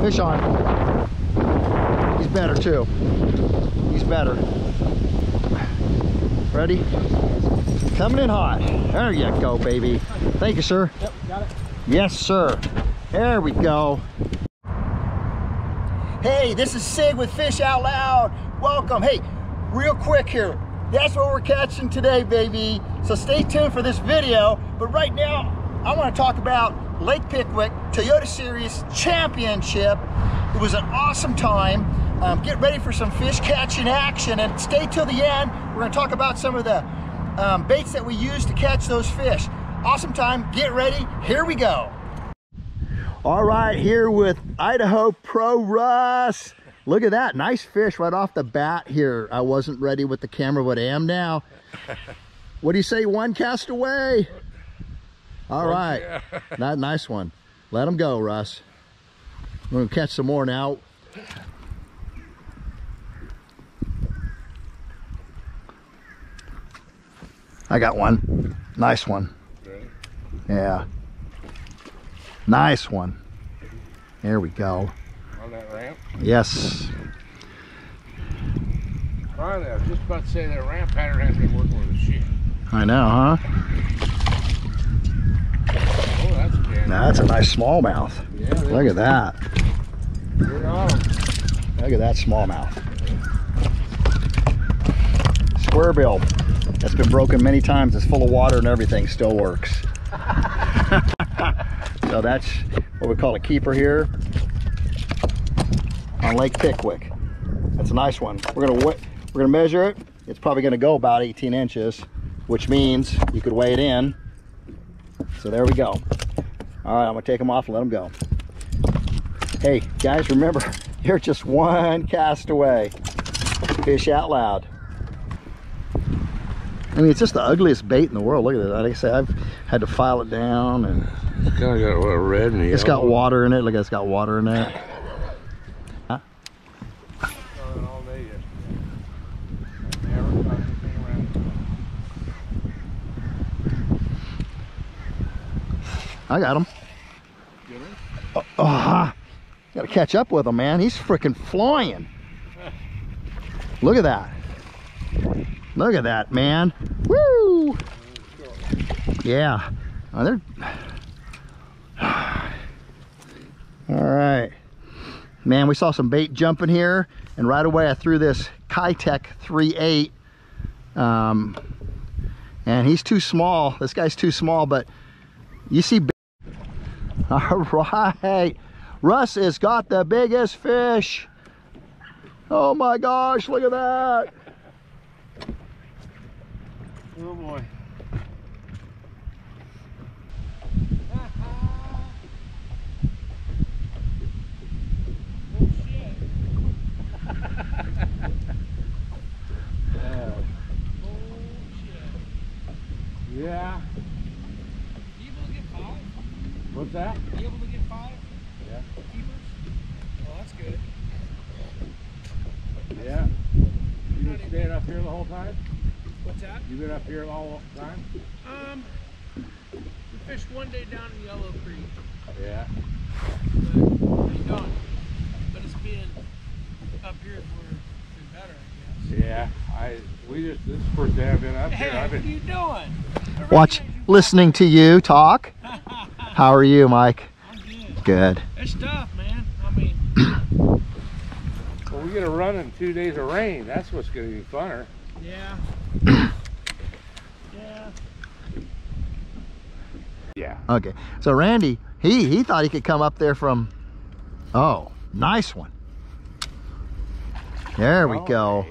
Fish on. He's better too. He's better. Ready? Coming in hot. There you go, baby. Thank you, sir. Yep, got it. Yes, sir. There we go. Hey, this is Sig with Fish Out Loud. Welcome. Hey, real quick here. That's what we're catching today, baby. So stay tuned for this video. But right now, I want to talk about Lake Pickwick Toyota Series Championship. It was an awesome time. Get ready for some fish catching action and stay till the end. We're going to talk about some of the baits that we use to catch those fish. Awesome time. Get ready. Here we go. All right, here with Idaho Pro Russ. Look at that, nice fish right off the bat here. I wasn't ready with the camera, but I am now. What do you say, one cast away? All right, yeah. That nice one. Let him go, Russ. We're gonna catch some more now. I got one, nice one. Yeah, nice one. There we go. On that ramp? Yes. Finally, I was just about to say that ramp pattern hasn't been working with the shit. I know, huh? Oh, that's good. That's a nice smallmouth. Yeah, look at that. You're on them. Look at that smallmouth. Square bill. That's been broken many times. It's full of water and everything. Still works. So that's what we call a keeper here on Lake Pickwick. That's a nice one. We're gonna measure it. It's probably gonna go about 18 inches, which means you could weigh it in. So there we go. All right, I'm gonna take them off and let them go. Hey guys, remember, you're just one cast away. Fish out loud. I mean, it's just the ugliest bait in the world. Look at that. Like I said, I've had to file it down, and it's kind of got a red and yellow. It's got water in it. Look, it's got water in it. Huh? All day I got him. Got to catch up with him, man. He's freaking flying. Look at that. Look at that, man. Woo! Yeah. Oh, they're... All right. Man, we saw some bait jumping here, and right away I threw this Kitech 3.8. And he's too small. This guy's too small, but you see... All right. Russ has got the biggest fish. Oh my gosh, look at that. Oh boy. Oh shit. Yeah. You able to get 5? What's that? You able to get 5? Yeah. Keepers? Oh, that's good. Yeah. You been staying up here the whole time? What's that? You been up here all the time? We fished one day down in Yellow Creek. Yeah. But they done. But it's been up here where it's been better, I guess. Yeah. This is the first day I've been up here. Hey, what are you doing? Watch, listening to you talk. How are you, Mike? I'm good. Good. It's tough, man. I mean... Well, we get a run in 2 days of rain. That's what's going to be funner. Yeah. Yeah. Yeah. Okay, so Randy, he thought he could come up there from... Oh, nice one. There we go.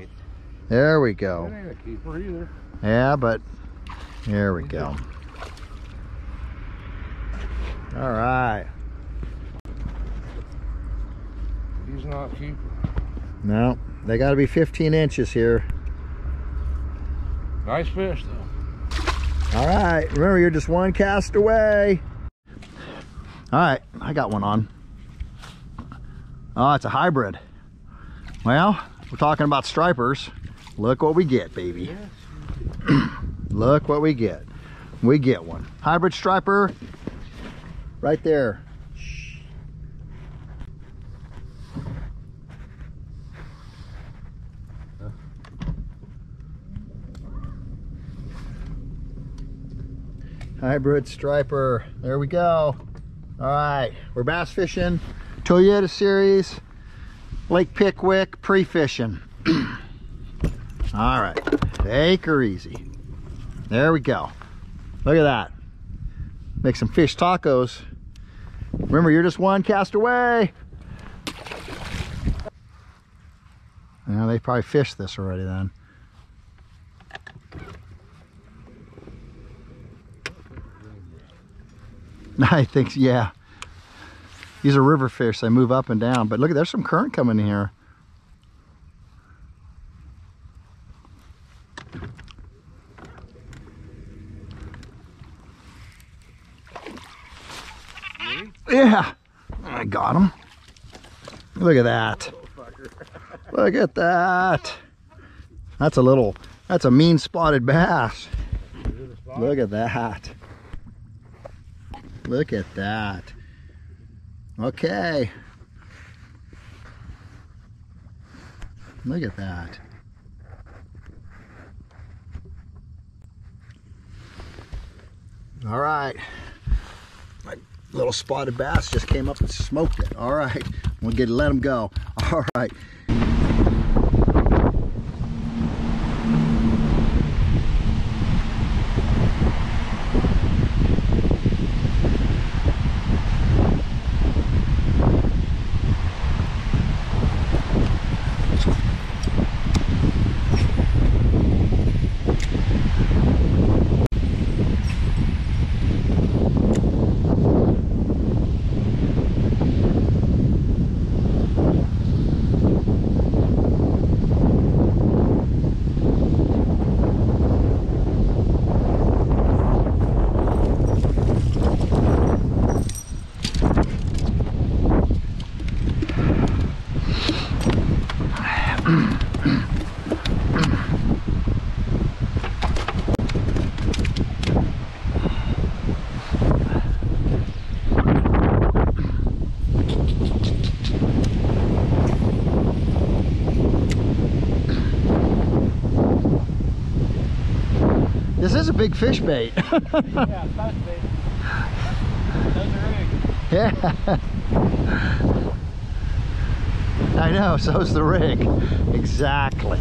There we go. That ain't a keeper either. Yeah, but there we go. All right. He's not a keeper. No, they got to be 15 inches here. Nice fish though. All right, remember, you're just one cast away. All right, I got one on. Oh, it's a hybrid. Well, we're talking about stripers. Look what we get, baby. Look what we get. We get one. Hybrid striper right there. Hybrid striper. There we go. All right, we're bass fishing. Toyota Series, Lake Pickwick, pre-fishing. All right, take her easy. There we go. Look at that. Make some fish tacos. Remember, you're just one cast away. Yeah, they probably fished this already then. I think, yeah. These are river fish. They move up and down. But look, there's some current coming in here. Yeah, I got him. Look at that. Look at that. That's a mean spotted bass. Look at that. Look at that. Okay. Look at that. All right. My little spotted bass just came up and smoked it. All right. We'll let him go. All right. This is a big fish bait. Yeah, bass bait. Those are rig. Yeah. I know, so's the rig. Exactly.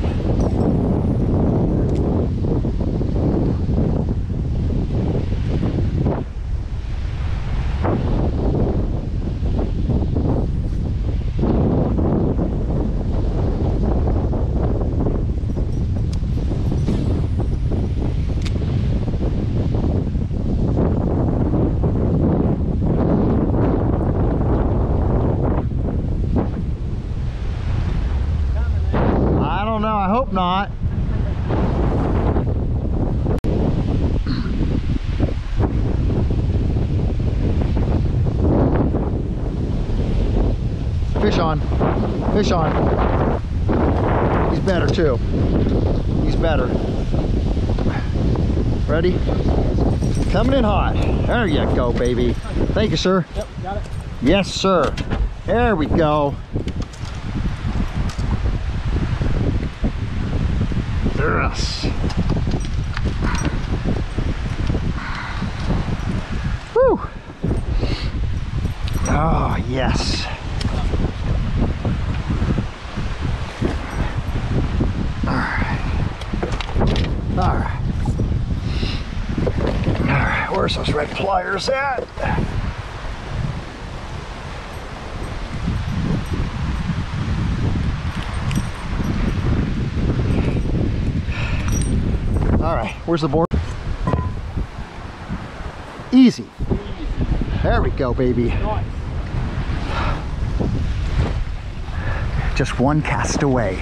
I hope not. Fish on. Fish on. He's better too. He's better. Ready? Coming in hot. There you go, baby. Thank you, sir. Yep, got it. Yes, sir. There we go. Yes. Whew. Oh, yes. All right. All right. All right. Where's those red pliers at? All right, where's the board? Easy. There we go, baby. Nice. Just one cast away.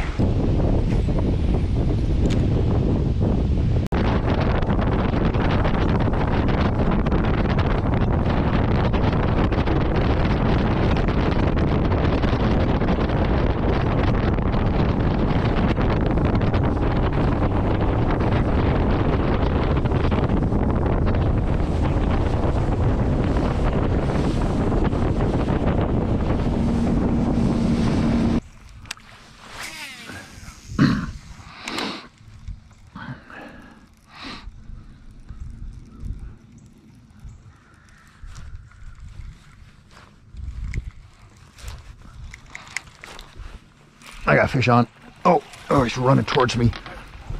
I got fish on. Oh, he's running towards me.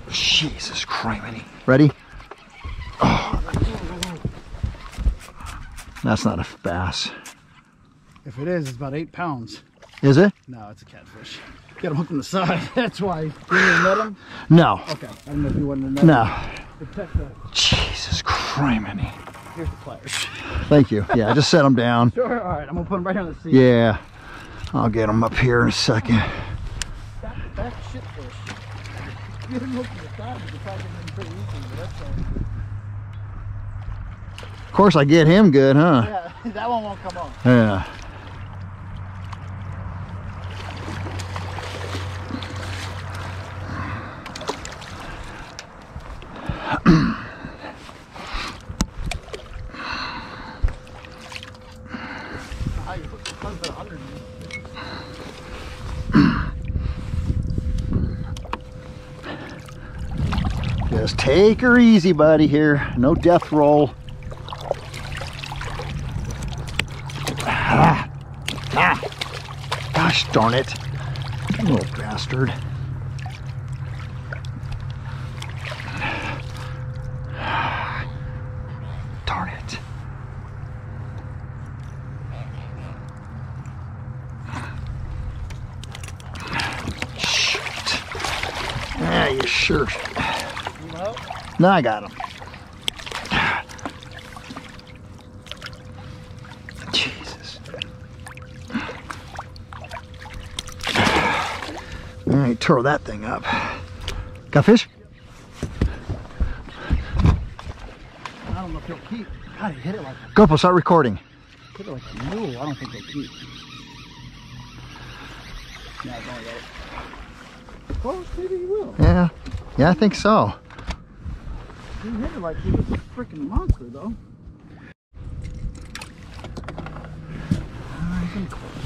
Jesus criminy. Ready? Oh. That's not a bass. If it is, it's about 8 pounds. Is it? No, it's a catfish. Got him hooked on the side. That's why. You didn't net him? No. Okay. I don't know if you wanted to net him. No. Protect the... Jesus criminy. Here's the pliers. Thank you. Yeah, I just set them down. Sure. All right. I'm going to put them right here on the seat. Yeah. I'll get them up here in a second. That's shit fish. You didn't hook on the side, but you probably get him pretty easy, but that's all. Of course, I get him good, huh? Yeah, that one won't come off. Yeah. Just take her easy, buddy, here. No death roll. Gosh darn it. You little bastard. Darn it. Shoot. Yeah, you sure. No, I got him. Jesus. All right, throw that thing up. Got fish? I don't know if he'll keep. God, he hit it like GoPro, start recording. a mule. I don't think he'll keep. No, don't get it. Well, maybe he will. Yeah, I think so. He hit it like he was a freaking monster, though.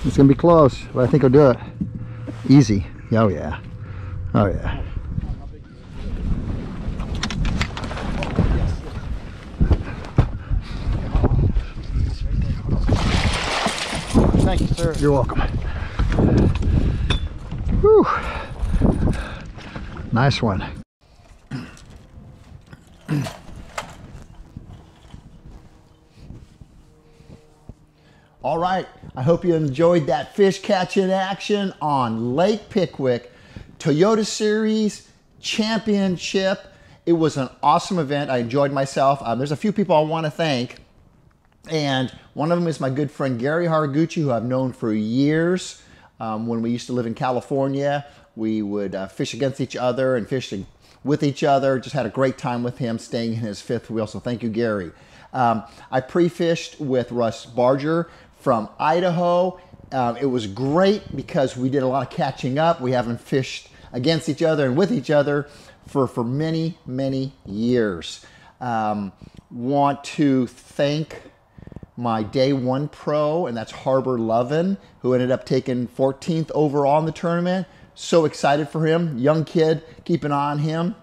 It's gonna be close, but I think I'll do it. Easy. Oh yeah. Oh yeah. Thank you, sir. You're welcome. Whew. Nice one. All right, I hope you enjoyed that fish catching action on Lake Pickwick Toyota Series Championship. It was an awesome event. I enjoyed myself. There's a few people I want to thank, and one of them is my good friend Gary Haraguchi, who I've known for years. When we used to live in California, we would fish against each other and fish with each other. Just had a great time with him, staying in his fifth wheel, so thank you, Gary. I pre-fished with Russ Barger from Idaho. It was great because we did a lot of catching up. We haven't fished against each other and with each other for many, many years. Want to thank my day one pro, and that's Harbor Lovin, who ended up taking 14th overall in the tournament. So excited for him. Young kid, keep an eye on him.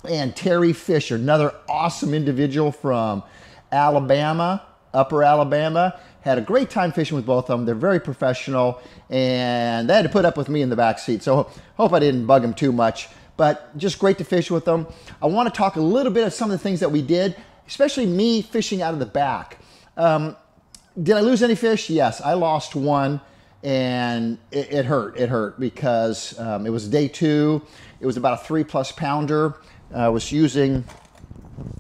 And Terry Fisher, another awesome individual from Alabama, Upper Alabama. Had a great time fishing with both of them. They're very professional, and they had to put up with me in the back seat. So hope I didn't bug them too much, but just great to fish with them. I want to talk a little bit of some of the things that we did, especially me fishing out of the back. Did I lose any fish? Yes, I lost one, and it hurt. It hurt because it was day two. It was about a 3+ pounder. I was using,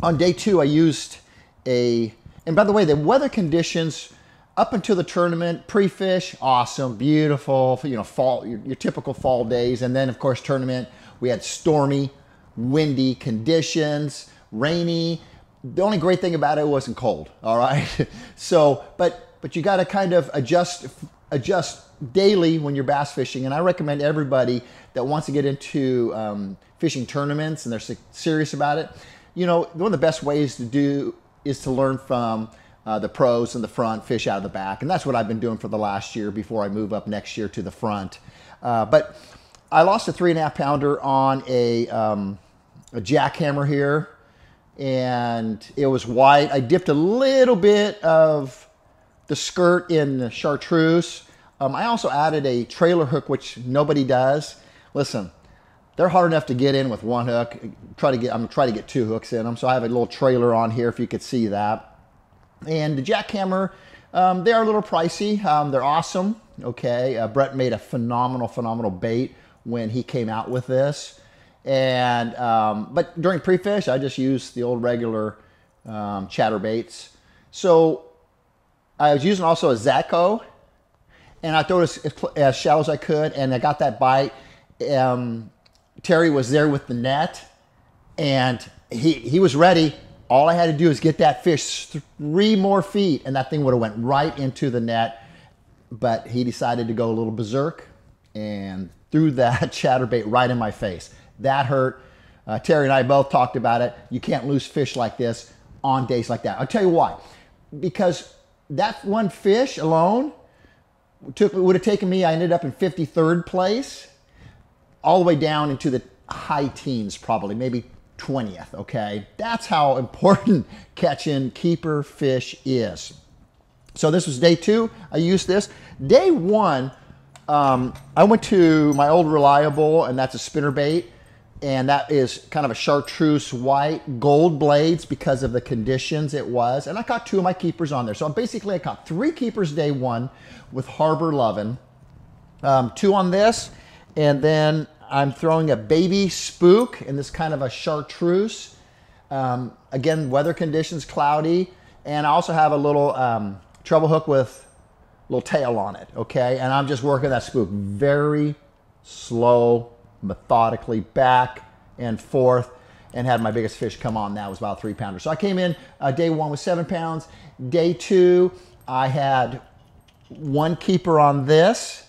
on day two, I used and by the way, the weather conditions up until the tournament, pre-fish, awesome, beautiful, fall, your typical fall days. And then of course, tournament, we had stormy, windy conditions, rainy. The only great thing about it wasn't cold, all right? So, but you got to kind of adjust daily when you're bass fishing. And I recommend everybody that wants to get into fishing tournaments and they're serious about it, one of the best ways to do is to learn from the pros in the front, fish out of the back. And that's what I've been doing for the last year before I move up next year to the front. But I lost a 3.5 pounder on a jackhammer here, and it was white. I dipped a little bit of the skirt in the chartreuse. I also added a trailer hook, which nobody does. Listen, they're hard enough to get in with one hook. I'm gonna try to get 2 hooks in them. So I have a little trailer on here if you could see that. And the jackhammer, they are a little pricey. They're awesome. Okay, Brett made a phenomenal bait when he came out with this. And but during pre-fish, I just used the old regular chatterbaits. So I was using also a Zaco, and I threw it as shallow as I could, and I got that bite. Terry was there with the net, and he was ready. All I had to do is get that fish 3 more feet, and that thing would have went right into the net. But he decided to go a little berserk and threw that chatterbait right in my face. That hurt. Terry and I both talked about it. You can't lose fish like this on days like that. I'll tell you why. Because that one fish alone would have taken me, I ended up in 53rd place, all the way down into the high teens, probably, maybe 20th, okay? That's how important catching keeper fish is. So this was day 2. I used this. Day 1, I went to my old reliable, and that's a spinnerbait, and that is kind of a chartreuse white, gold blades because of the conditions it was, and I caught 2 of my keepers on there. So basically I caught 3 keepers day 1 with Harbor Lovin', 2 on this, and then I'm throwing a baby spook in this kind of a chartreuse. Again, weather conditions cloudy, and I also have a little treble hook with a little tail on it, okay? And I'm just working that spook very slow, methodically, back and forth, and had my biggest fish come on. That was about a 3-pounder. So I came in day 1 with 7 pounds. Day 2, I had 1 keeper on this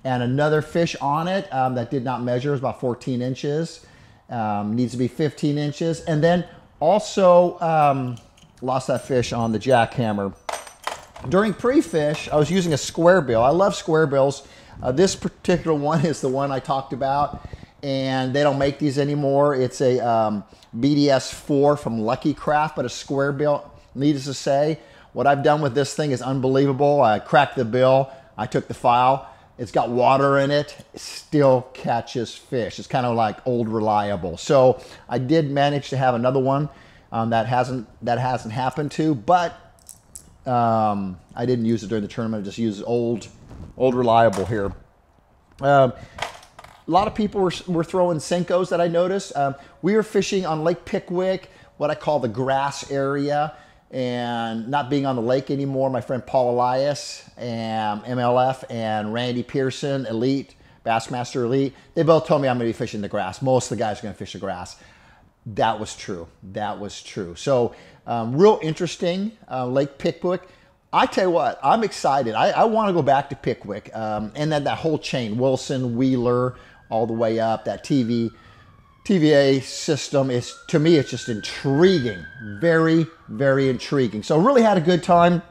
and another fish on it that did not measure. It was about 14 inches. Needs to be 15 inches. And then also lost that fish on the jackhammer. During pre-fish, I was using a square bill. I love square bills. This particular one is the one I talked about, and they don't make these anymore. It's a BDS 4 from Lucky Craft, but a square bill. Needless to say, what I've done with this thing is unbelievable. I cracked the bill. I took the file. It's got water in it. It still catches fish. It's kind of like old reliable. So I did manage to have another one that hasn't happened to, but I didn't use it during the tournament. I just used old reliable here. A lot of people were throwing Senkos that I noticed. We were fishing on Lake Pickwick, what I call the grass area, and not being on the lake anymore. My friend Paul Elias, and MLF, and Randy Pearson, Elite, Bassmaster Elite, they both told me I'm going to be fishing the grass. Most of the guys are going to fish the grass. That was true. That was true. So real interesting, Lake Pickwick. I tell you what, I'm excited. I want to go back to Pickwick. And then that whole chain, Wilson, Wheeler, all the way up, that TVA system is, to me, it's just intriguing. Very, very intriguing. So really had a good time.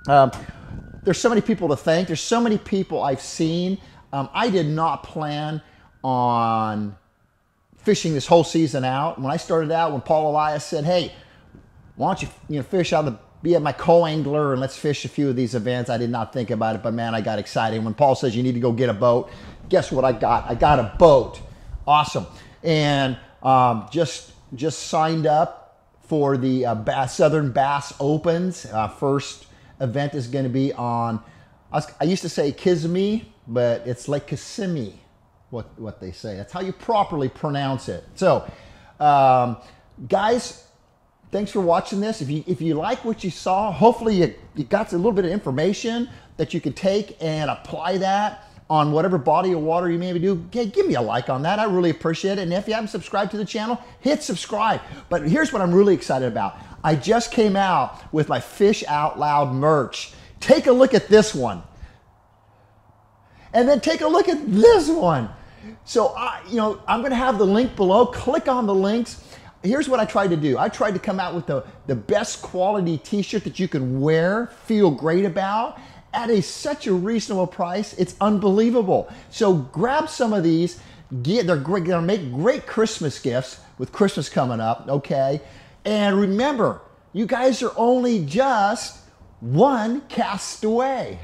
There's so many people to thank. There's so many people I've seen. I did not plan on fishing this whole season out. When I started out, when Paul Elias said, hey, why don't you fish out be at my co-angler and let's fish a few of these events, I did not think about it, but man, I got excited. When Paul says you need to go get a boat, guess what I got? I got a boat. Awesome. And just signed up for the Southern Bass Opens. First event is going to be on, I used to say Kissimmee, but it's like Kissimmee, what they say. That's how you properly pronounce it. So, guys, thanks for watching this. If you like what you saw, hopefully you got a little bit of information that you can take and apply that on whatever body of water you maybe do. Okay, give me a like on that. I really appreciate it. And if you haven't subscribed to the channel, hit subscribe. But here's what I'm really excited about. I just came out with my Fish Out Loud merch. Take a look at this one. And then take a look at this one. So, I'm going to have the link below. Click on the links. Here's what I tried to do. I tried to come out with the best quality t-shirt that you can wear, feel great about, at such a reasonable price. It's unbelievable. So grab some of these. They're great. They're going to make great Christmas gifts with Christmas coming up, okay? And remember, you guys are only just one cast away.